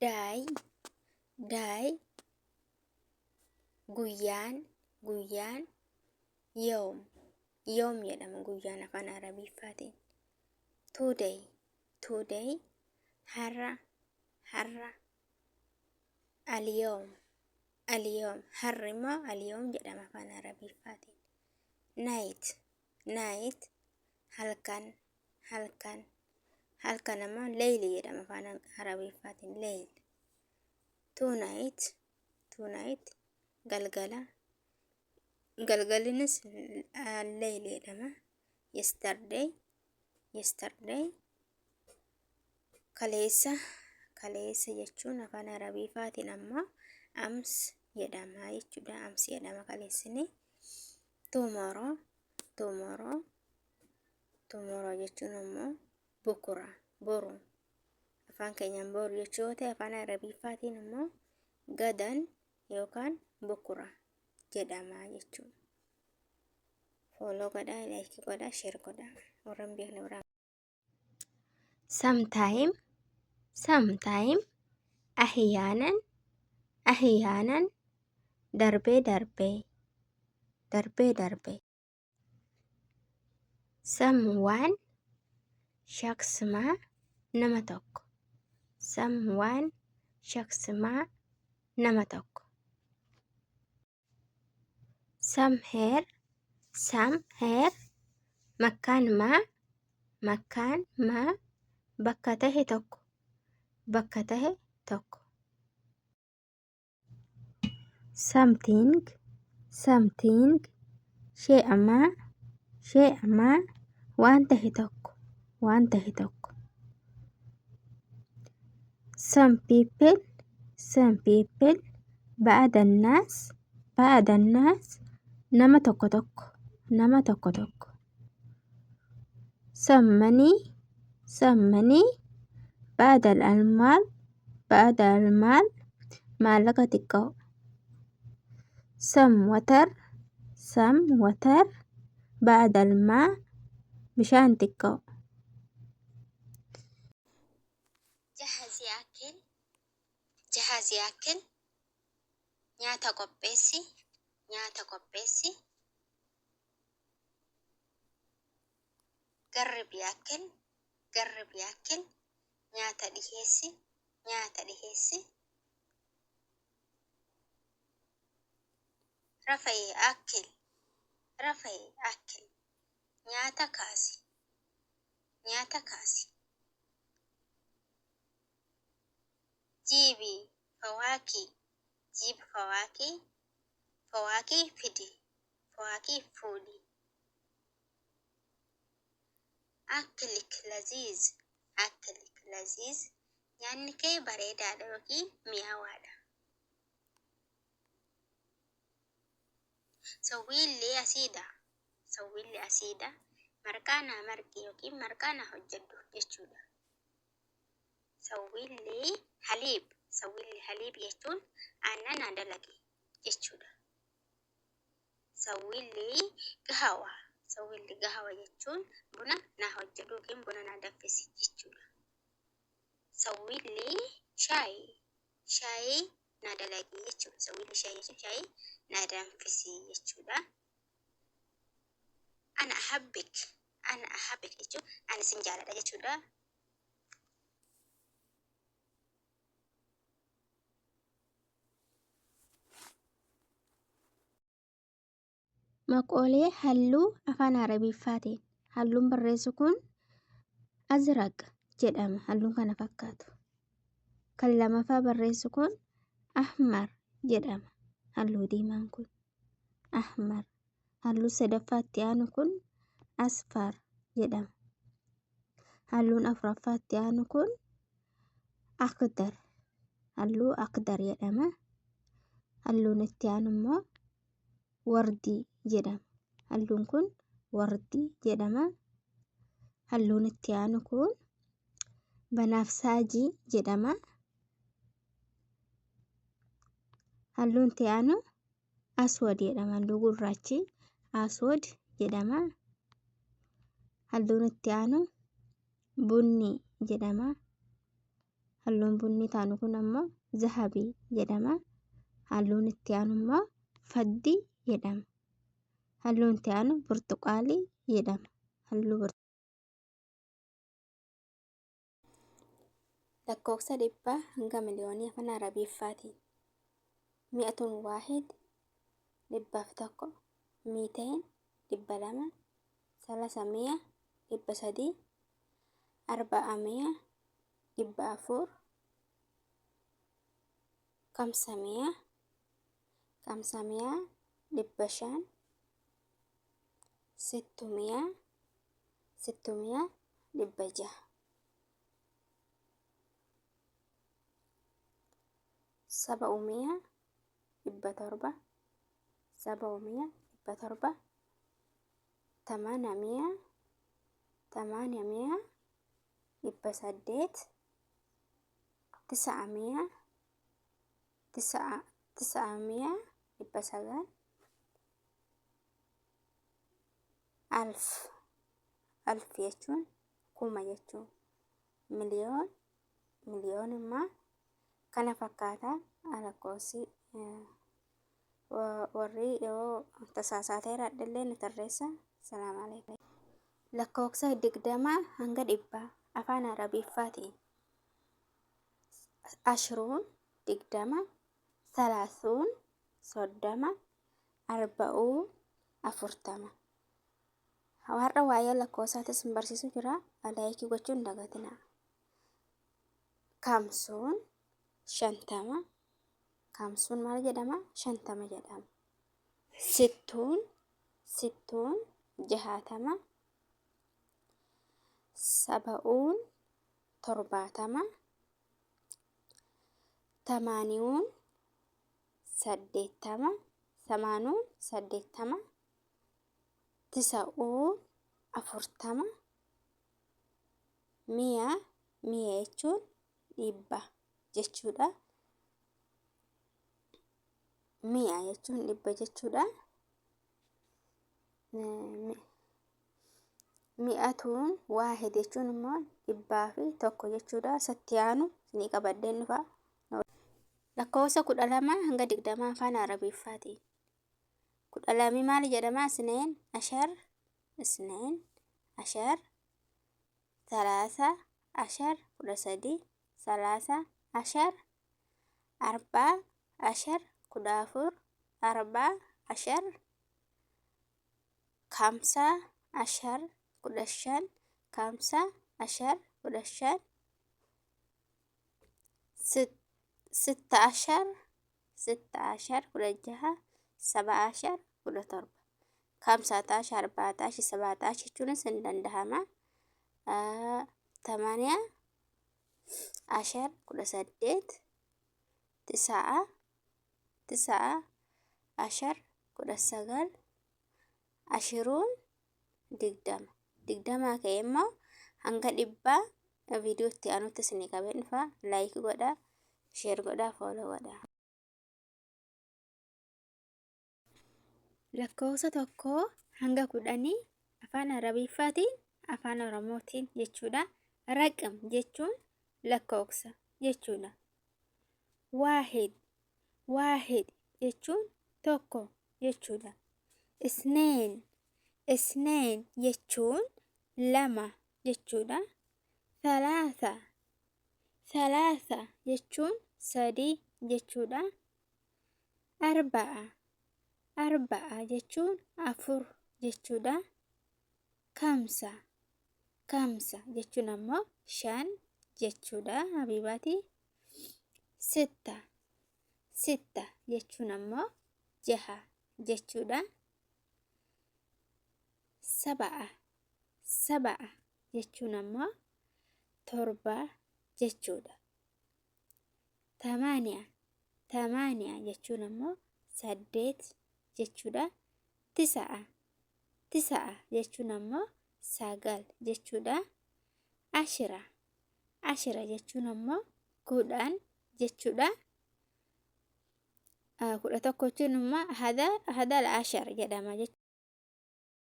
Daay, daay. Guyyaan, yoom jedhama guyyaan afaan Arabiffaatiin. Today, har'a. Al-yoom, har'i immoo al-yoom jedhama afaan Arabiffaatiin. Night, halkan ammoo leyli jedhama afaan Arabiffaatiin. Leyl. Tonight, galgalinis leyli jedhama. Yesterday, kaleessa jechuun afaan Arabiffaatiin ammoo ams jedhama jechuudha. Ams jedhama kaleessini. Tomorrow jechuun ammoo bukura, boru. Afaan keenyaan boru jechuu yoo ta'e afaan Arabiffaatiin ammoo gadan yookaan bukura jedhama jechuudha. Follow godhaa, like godhaa, share godhaa. Warra hin beekne biraa. Sometime, ahyaanan, darbee. Someone, shaksima, nama tokko. Someone, shaksima, nama tokko. Somewhere, makkaan maa, bakka tahe tokko. Something, shee'amaa, waan tahe tokko. Some people, ba'adannaas, nama tokko. Some money, ba'adal almaal, maallaqa xiqqoo. Some water, ba'adal maa, bishaan xiqqoo. Jahazi yaakil, nyaata qopheessi. Garrib yaakil, nyaata dhiheessi. Rafa'ee akil, nyaata kaasi. Jiibi fawaakii fidi, fuudhi. Aklik laziz, nyaanni kee bareedaadha yookiin mi'aawaadha. Sawwiilli asiidha. Marqaa naa marqi yookiin marqaa naa hojjedhu jechuudha. Sawwiilli haliib jechuun aannan naa dalagi jechuudha. Sawwiilli gahawa jechuun buna naa hojjedhu yookiin buna naa danfisi jechuudha. Sawwiilli shaayii naa dalagi jechuudha. Sawwiilli shaayii jechuun shaayii naa danfisi jechuudha. Ana ahabbik jechuun ani sin jaaladha jechuudha. Maqoolee halluu afaan Arabiffaatiin. Halluun barreessu kun azraq jedhama. Halluun kana fakkaatu. Kan lamaffaa barreessu kun ahmar jedhama. Halluu diimaan kun ahmar. Halluu sadaffaatti aanu kun asfar jedhama. Halluun afuraffaatti aanu kun akdar. Halluu akdar jedhama. Halluun itti aanu immoo wardii jedhama. Halluun kun wardii jedhama. Halluun itti aanu kun banaafsaajii jedhama. Halluun itti aanu aswad jedhama. Halluu gurraachi aswad jedhama. Halluun itti aanu bunni jedhama. halluun bunni taanu kun ammoo zahabii jedhama. Halluun itti aanu immoo faddii jedhama. Halluun itti aanu burtuqaalii jedhama. Lakkoofsa 100 hanga miliyoonii afaan Arabiffaatiin. Mi'atun waahid 100, miiteen 200, 300 300, 400 400, 500 500, 500, 600 600, 600. 700 700 700 700, 800 800 800, 900 900 900 1000 1000 jechuun 1000 jechuun miliyoon immoo kana fakkaata. Lakkoofsi warri yoo tasaasateera adillee ni tarreessa. Salaam alaikum. Lakkoofsa 20 hanga 100 afaan Arabiffaatiin. 20 20, 30 30, 40 40. Har'a waa'ee lakkoofsaatis barsiisu jira. Laayikii gochuun hin dagatinaa. 50 50, 50 maal jedhama? 50 jedhama. 60 60, 60, 70 70, 80 80, 80 80, 90 40, 100 jechuun 100 jechuudha. 100 jechuun 100 jechuudha. Mi'atun waahid jechuun immoo 100 jechuudha. Sattiyaanu ni qabaddeen dhufa. Lakkoofsa 12 hanga 20 afaan Arabiffaatiin. 12 maal jedhama? Isneen ashar isneen ashar, 3 ashar 13, 3 ashar, 4 ashar 14, 4 ashar, 5 ashar 15, 5 ashar 15, 6 ashar 16 16, 7 ashar 17. 15 14 17 jechuunis hin danda'ama. 8 ashar 18, 9 9 ashar 19, 20 20. 20 ka'ee immoo hanga 100 viidiyoo itti aanutti isinii qabeen dhufa. Laayik godhaa, sheer godhaa, fooloo godhaa. Lakkoofsa 1 hanga 10 afaan Arabiffaatiin afaan Oromootiin jechuudha. Raqam jechuun lakkoofsa jechuudha. Waahid waahid jechuun tokko jechuudha. Isneen jechuun lama jechuudha. Thalaatha jechuun sadii jechuudha. Arba'a jechuun afur jechuudha. Kamsa jechuun ammoo shan jechuudha. Habibaati. Sitta jechuun ammoo jaha jechuudha. Saba'a jechuun ammoo torba jechuudha. Tamaaniya jechuun ammoo 8 jechuudha. Tisa'a jechuun ammoo 9 jechuudha. Ashira jechuun ammoo 10 jechuudha. 11 jechuun immoo hadal ashar jedhama jechuudha.